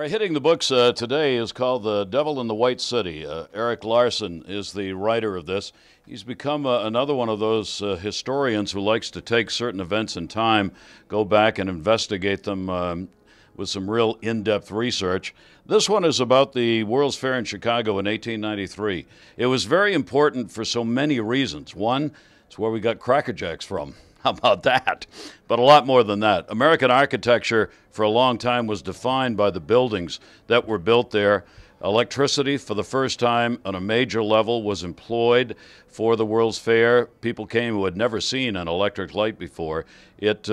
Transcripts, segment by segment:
Our hitting the books today is called The Devil in the White City. Eric Larson is the writer of this. He's become another one of those historians who likes to take certain events in time, go back and investigate them with some real in-depth research. This one is about the World's Fair in Chicago in 1893. It was very important for so many reasons. One, it's where we got Cracker Jacks from. How about that? But a lot more than that. American architecture for a long time was defined by the buildings that were built there. Electricity, for the first time on a major level, was employed for the World's Fair. People came who had never seen an electric light before. It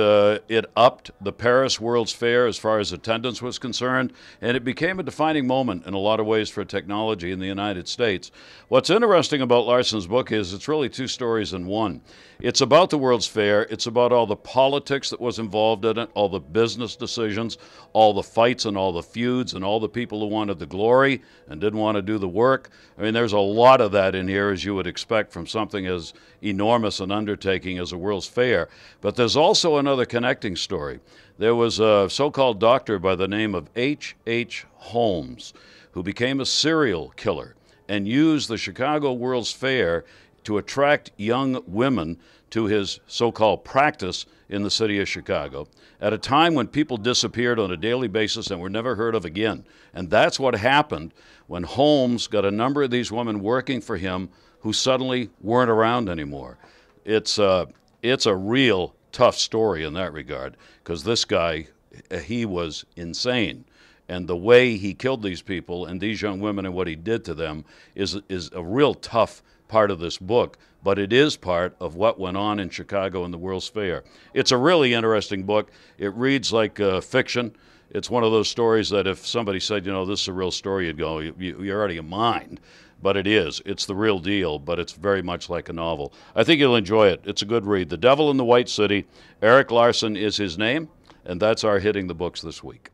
upped the Paris World's Fair as far as attendance was concerned, and it became a defining moment in a lot of ways for technology in the United States. What's interesting about Larson's book is it's really two stories in one. It's about the World's Fair. It's about all the politics that was involved in it, all the business decisions, all the fights and all the feuds, and all the people who wanted the glory and didn't want to do the work. I mean, there's a lot of that in here, as you would expect from something as enormous an undertaking as a World's Fair. But there's also another connecting story. There was a so-called doctor by the name of H. Holmes who became a serial killer and used the Chicago World's Fair to attract young women to his so-called practice in the city of Chicago at a time when people disappeared on a daily basis and were never heard of again. And that's what happened when Holmes got a number of these women working for him who suddenly weren't around anymore. It's a real tough story in that regard, because this guy, he was insane. And the way he killed these people and these young women and what he did to them is a real tough part of this book, but it is part of what went on in Chicago in the World's Fair. It's a really interesting book. It reads like fiction. It's one of those stories that if somebody said, you know, this is a real story, you'd go, you're out of your mind. But it is. It's the real deal, but it's very much like a novel. I think you'll enjoy it. It's a good read. The Devil in the White City. Eric Larson is his name, and that's our hitting the books this week.